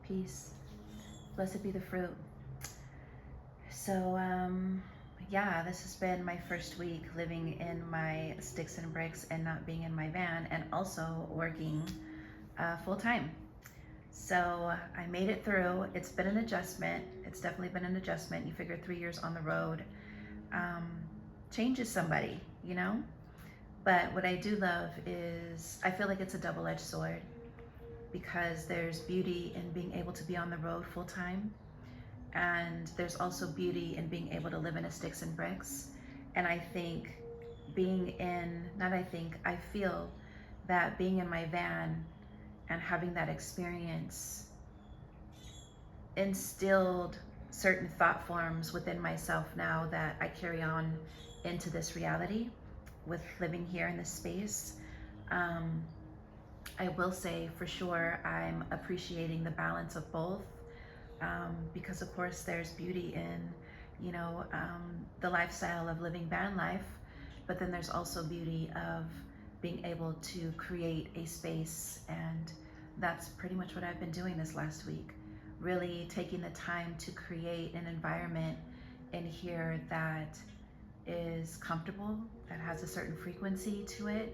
Peace. Blessed be the fruit. So, yeah, this has been my first week living in my sticks and bricks and not being in my van, and also working full time. So I made it through. It's been an adjustment. It's definitely been an adjustment. You figure 3 years on the road changes somebody, you know? But what I do love is I feel like it's a double-edged sword, because there's beauty in being able to be on the road full time. And there's also beauty in being able to live in a sticks and bricks. And I think I feel that being in my van and having that experience instilled certain thought forms within myself now that I carry on into this reality with living here in this space. I will say for sure I'm appreciating the balance of both, because of course there's beauty in, the lifestyle of living van life, but then there's also beauty of being able to create a space. And that's pretty much what I've been doing this last week. Really taking the time to create an environment in here that is comfortable, that has a certain frequency to it,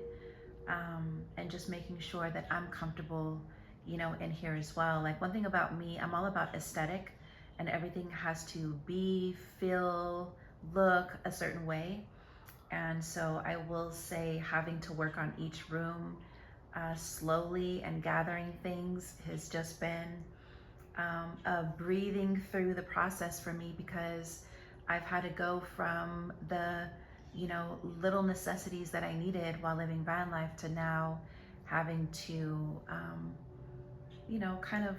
and just making sure that I'm comfortable, in here as well. Like, one thing about me, I'm all about aesthetic, and everything has to be, feel, look a certain way. And so I will say having to work on each room slowly and gathering things has just been a breathing through the process for me, because I've had to go from the little necessities that I needed while living van life to now having to kind of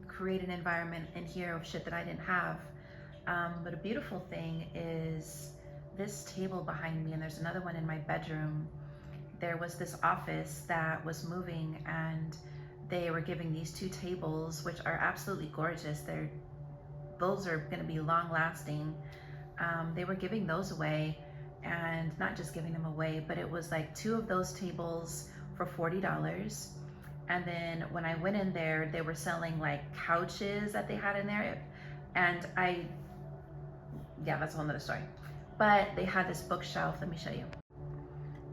create an environment in here of shit that I didn't have. But a beautiful thing is this table behind me, and there's another one in my bedroom. There was this office that was moving, and they were giving these 2 tables, which are absolutely gorgeous. Those are going to be long lasting. They were giving those away, and not just giving them away, but it was like 2 of those tables for $40. And then when I went in there, they were selling like couches that they had in there. And yeah, that's a whole nother story. But they had this bookshelf. Let me show you.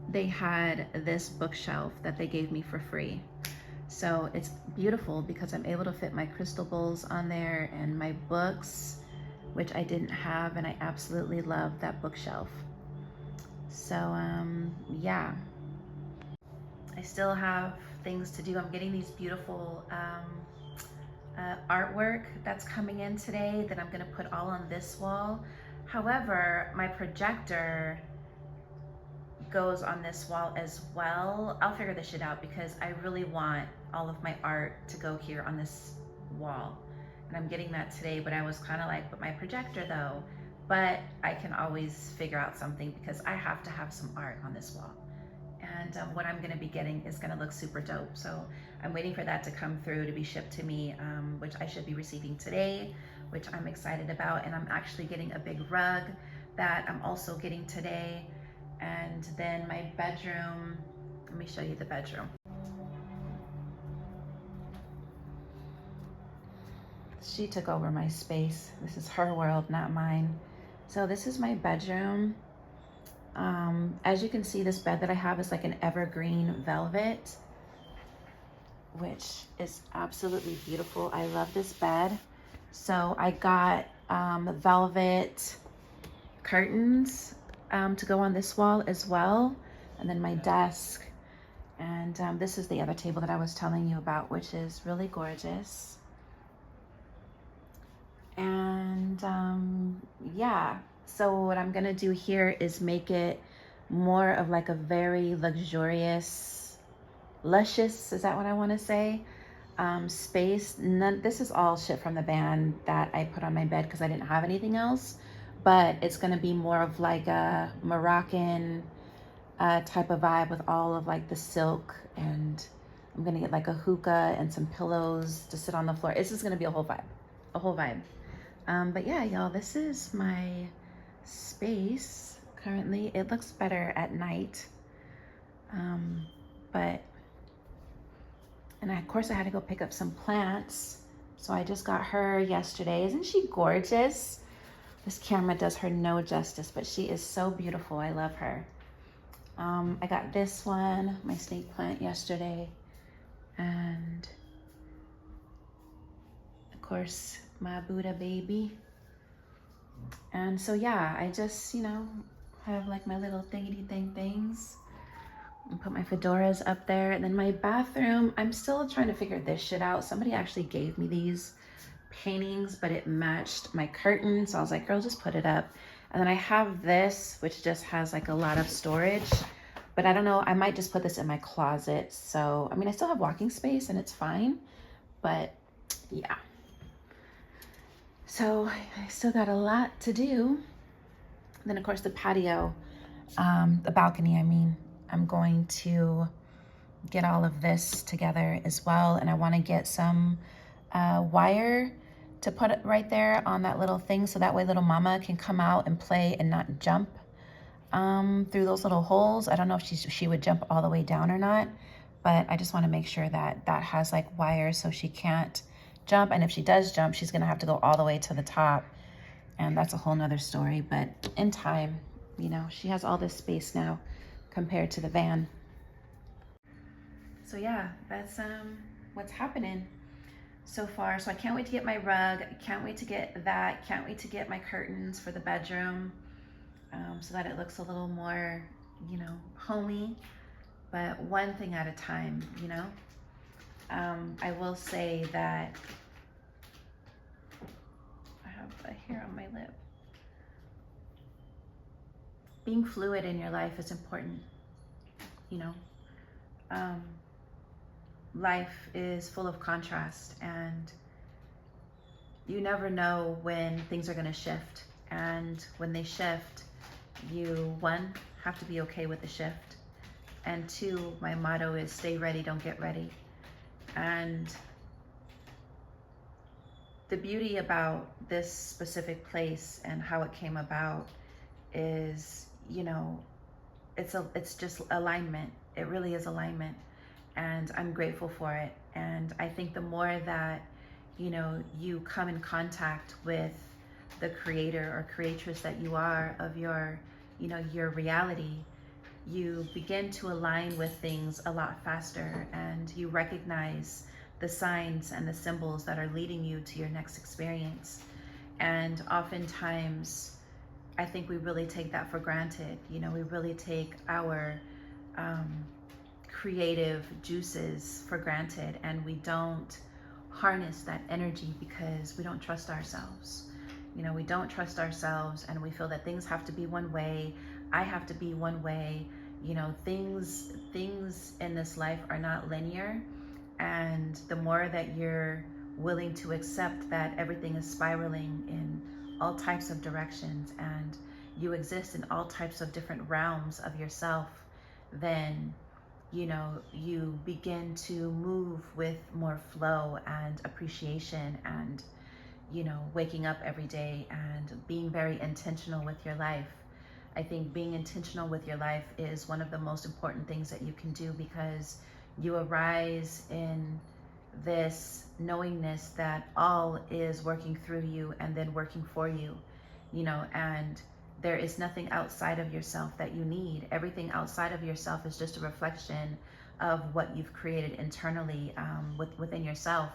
They had this bookshelf that they gave me for free. So it's beautiful because I'm able to fit my crystal bowls on there and my books, which I didn't have, and I absolutely love that bookshelf. So yeah, I still have things to do. I'm getting these beautiful artwork that's coming in today that I'm gonna put all on this wall. However, my projector goes on this wall as well. I'll figure this shit out, because I really want all of my art to go here on this wall. And I'm getting that today, but I was kind of like, but my projector though. But I can always figure out something, because I have to have some art on this wall. And what I'm gonna be getting is gonna look super dope. So I'm waiting for that to come through to be shipped to me, which I should be receiving today, which I'm excited about. And I'm actually getting a big rug that I'm also getting today. And then my bedroom, let me show you the bedroom. She took over my space. This is her world, not mine. So this is my bedroom. As you can see, this bed that I have is like an evergreen velvet, which is absolutely beautiful. I love this bed. So I got velvet curtains to go on this wall as well. And then my desk. And this is the other table that I was telling you about, which is really gorgeous. And yeah, so what I'm gonna do here is make it more of like a very luxurious, luscious, is that what I wanna say? Space. This is all shit from the van that I put on my bed because I didn't have anything else, but it's gonna be more of like a Moroccan type of vibe with all of like the silk, and I'm gonna get like a hookah and some pillows to sit on the floor. It's just gonna be a whole vibe. But yeah, y'all, this is my space currently. It looks better at night. And of course I had to go pick up some plants So I just got her yesterday. Isn't she gorgeous? This camera does her no justice, but she is so beautiful. I love her. I got this one, my snake plant, yesterday. And of course, my Buddha baby. And so yeah, I just, you know, have like my little thingy things. And put my fedoras up there. And then my bathroom, I'm still trying to figure this shit out. Somebody actually gave me these paintings, but it matched my curtain. So I was like, girl, just put it up. And then I have this, which just has like a lot of storage. But I don't know, I might just put this in my closet. So, I mean, I still have walking space and it's fine. But yeah. So I still got a lot to do. Then of course the patio, the balcony, I mean, I'm going to get all of this together as well. And I want to get some wire to put it right there on that little thing. So that way little mama can come out and play and not jump through those little holes. I don't know if she would jump all the way down or not, but I just want to make sure that that has like wire so she can't jump. And if she does jump, she's going to have to go all the way to the top. And that's a whole nother story, but in time, you know, she has all this space now compared to the van. So yeah, that's what's happening so far. So I can't wait to get my rug. I can't wait to get that. Can't wait to get my curtains for the bedroom so that it looks a little more, you know, homey, but one thing at a time, you know. I will say that I have a hair on my lip. Being fluid in your life is important, you know. Life is full of contrast, and you never know when things are going to shift. And when they shift, you, one, have to be okay with the shift. And two, my motto is stay ready, don't get ready. And the beauty about this specific place and how it came about is, you know, it's just alignment. It really is alignment. And I'm grateful for it. And I think the more that, you know, you come in contact with the creator or creatress that you are of your, you know, your reality, you begin to align with things a lot faster, and you recognize the signs and the symbols that are leading you to your next experience. And oftentimes, I think we really take that for granted. You know, we really take our creative juices for granted, and we don't harness that energy because we don't trust ourselves. You know, we don't trust ourselves, and we feel that things have to be one way. I have to be one way. You know, things in this life are not linear. And the more that you're willing to accept that everything is spiraling in all types of directions and you exist in all types of different realms of yourself, then, you know, you begin to move with more flow and appreciation and, you know, waking up every day and being very intentional with your life. I think being intentional with your life is one of the most important things that you can do, because you arise in this knowingness that all is working through you and then working for you, you know, and there is nothing outside of yourself that you need. Everything outside of yourself is just a reflection of what you've created internally within yourself,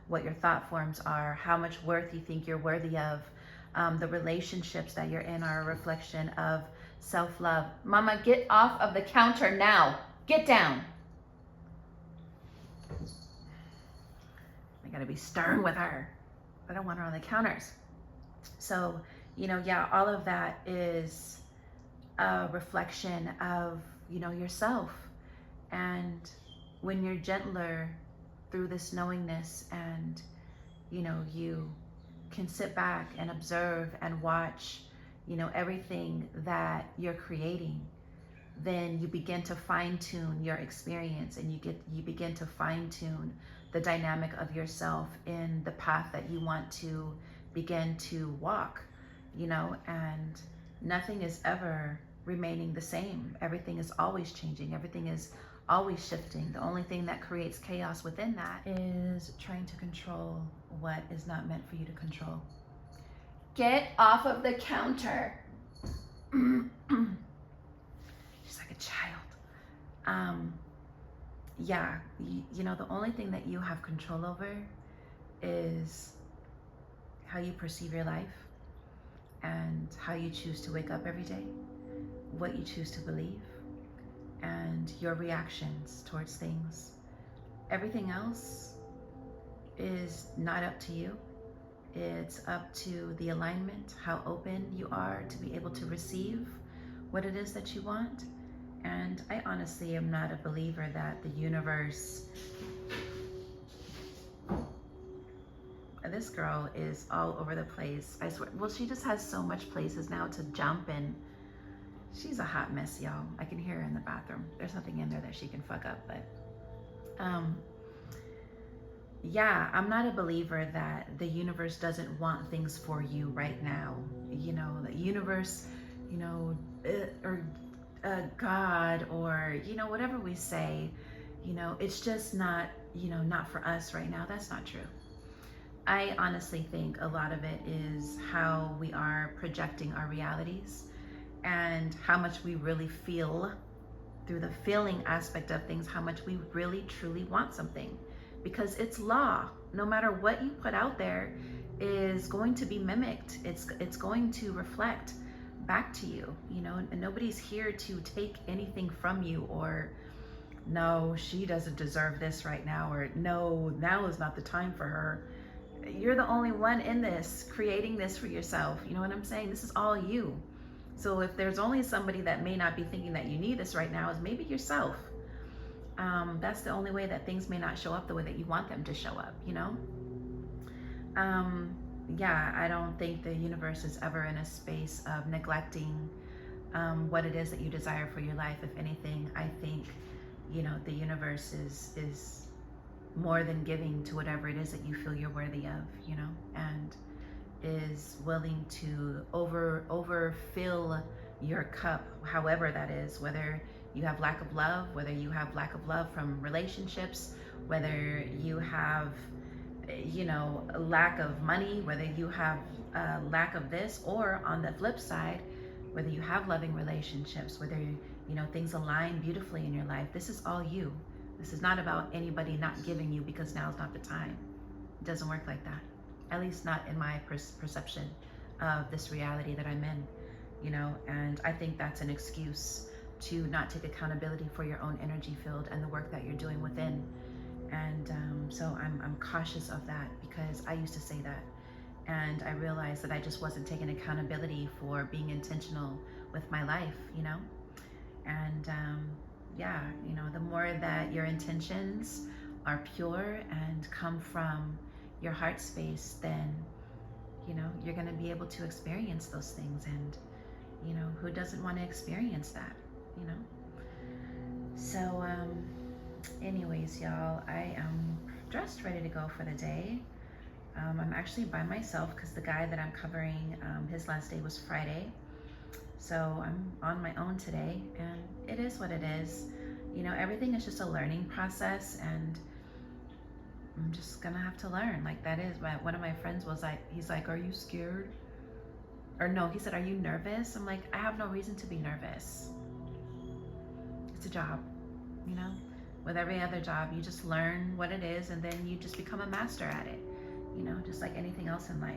what your thought forms are, how much worth you think you're worthy of. The relationships that you're in are a reflection of self-love. Mama, get off of the counter now. Get down. I gotta be stern with her. I don't want her on the counters. So, you know, yeah, all of that is a reflection of, you know, yourself. And when you're gentler through this knowingness, and, you know, you can sit back and observe and watch, you know, everything that you're creating, then you begin to fine-tune your experience, and you begin to fine-tune the dynamic of yourself in the path that you want to begin to walk, you know, and nothing is ever remaining the same. Everything is always changing. Everything is always shifting. The only thing that creates chaos within that is trying to control what is not meant for you to control. Get off of the counter. She's like a child. Yeah, you know, the only thing that you have control over is how you perceive your life and how you choose to wake up every day, what you choose to believe, and your reactions towards things. Everything else is not up to you. It's up to the alignment, how open you are to be able to receive what it is that you want. And I honestly am not a believer that the universe... This girl is all over the place. I swear. Well, she just has so much places now to jump, and she's a hot mess, y'all. I can hear her in the bathroom. There's nothing in there that she can fuck up, but yeah, I'm not a believer that the universe doesn't want things for you right now. You know, the universe, you know, or God, or, you know, whatever we say, you know, it's just not, you know, not for us right now. That's not true. I honestly think a lot of it is how we are projecting our realities and how much we really feel through the feeling aspect of things, how much we really truly want something. Because it's law. No matter what you put out there is going to be mimicked. It's going to reflect back to you, you know, and nobody's here to take anything from you, or no, she doesn't deserve this right now, or no, now is not the time for her. You're the only one in this, creating this for yourself. You know what I'm saying? This is all you. So if there's only somebody that may not be thinking that you need this right now, is maybe yourself. That's the only way that things may not show up the way that you want them to show up, you know? Yeah, I don't think the universe is ever in a space of neglecting what it is that you desire for your life. If anything, I think, you know, the universe is more than giving to whatever it is that you feel you're worthy of, you know, and is willing to overfill your cup, however that is, whether you have lack of love, whether you have lack of love from relationships, whether you have, you know, lack of money, whether you have lack of this, or on the flip side, whether you have loving relationships, whether, you know, things align beautifully in your life. This is all you. This is not about anybody not giving you because now's not the time. It doesn't work like that. At least not in my perception of this reality that I'm in, you know, and I think that's an excuse to not take accountability for your own energy field and the work that you're doing within. And so I'm cautious of that, because I used to say that, and I realized that I just wasn't taking accountability for being intentional with my life, you know. And yeah, you know, the more that your intentions are pure and come from your heart space, then, you know, you're going to be able to experience those things. And, you know, who doesn't want to experience that, you know? So anyways, y'all, I am dressed, ready to go for the day. I'm actually by myself because the guy that I'm covering, his last day was Friday. So I'm on my own today, and it is what it is. You know, everything is just a learning process, and I'm just gonna have to learn. Like, that is why one of my friends was like, he's like, are you scared? Or no, he said, are you nervous? I'm like, I have no reason to be nervous. It's a job, you know? With every other job, you just learn what it is, and then you just become a master at it, you know, just like anything else in life.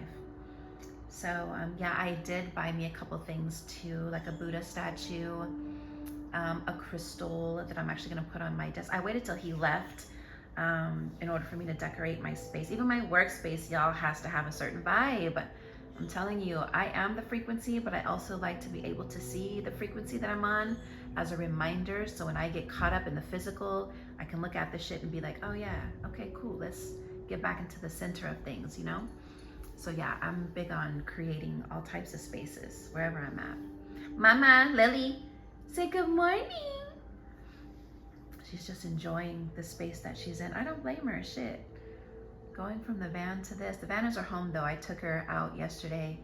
So yeah, I did buy me a couple things too, like a Buddha statue, a crystal that I'm actually gonna put on my desk. I waited till he left in order for me to decorate my space. Even my workspace, y'all, has to have a certain vibe. I'm telling you, I am the frequency, but I also like to be able to see the frequency that I'm on as a reminder. So when I get caught up in the physical, I can look at the shit and be like, oh yeah, okay, cool. Let's get back into the center of things, you know? So yeah, I'm big on creating all types of spaces wherever I'm at. Mama, Lily, say good morning. She's just enjoying the space that she's in. I don't blame her, shit. Going from the van to this. The Vanners are home though. I took her out yesterday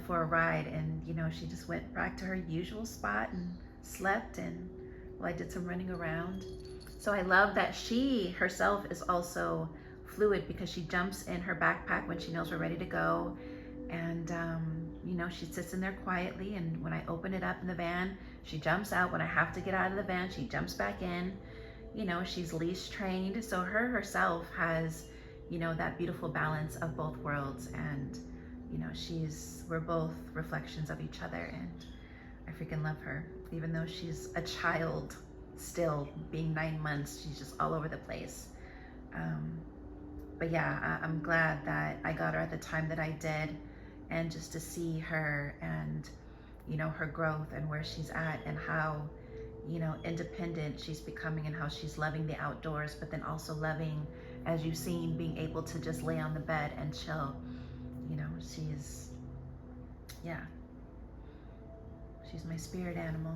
for a ride, and you know, she just went back to her usual spot, and slept, and well, I did some running around. So I love that she herself is also fluid, because she jumps in her backpack when she knows we're ready to go. And, you know, she sits in there quietly. And when I open it up in the van, she jumps out. When I have to get out of the van, she jumps back in. You know, she's leash trained. So her herself has, you know, that beautiful balance of both worlds. And, you know, we're both reflections of each other. And I freaking love her. Even though she's a child still, being 9 months, she's just all over the place. But yeah, I'm glad that I got her at the time that I did, and just to see her and, you know, her growth and where she's at, and how, you know, independent she's becoming, and how she's loving the outdoors, but then also loving, as you've seen, being able to just lay on the bed and chill. You know, yeah, she's my spirit animal.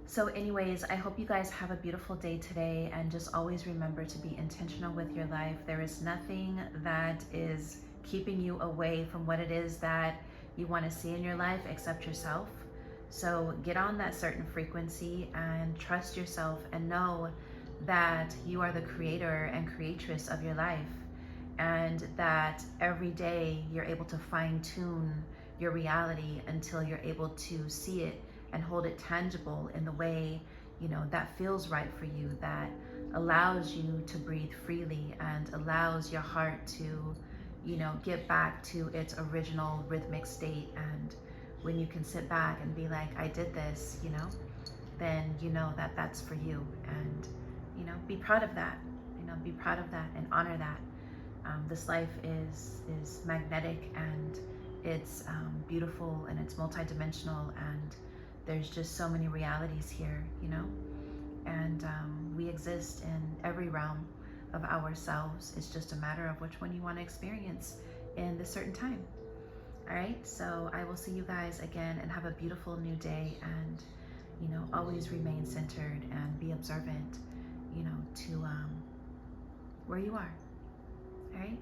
So anyways, I hope you guys have a beautiful day today, and just always remember to be intentional with your life. There is nothing that is keeping you away from what it is that you want to see in your life except yourself. So get on that certain frequency and trust yourself, and know that you are the creator and creatress of your life, and that every day you're able to fine tune your reality until you're able to see it and hold it tangible in the way, you know, that feels right for you, that allows you to breathe freely, and allows your heart to, you know, get back to its original rhythmic state. And when you can sit back and be like, I did this, you know, then you know that that's for you. And, you know, be proud of that, you know, be proud of that and honor that. This life is magnetic, and it's beautiful, and it's multidimensional, and there's just so many realities here, you know, and we exist in every realm of ourselves. It's just a matter of which one you want to experience in this certain time. All right, so I will see you guys again, and have a beautiful new day, and, you know, always remain centered and be observant, you know, to where you are. All right.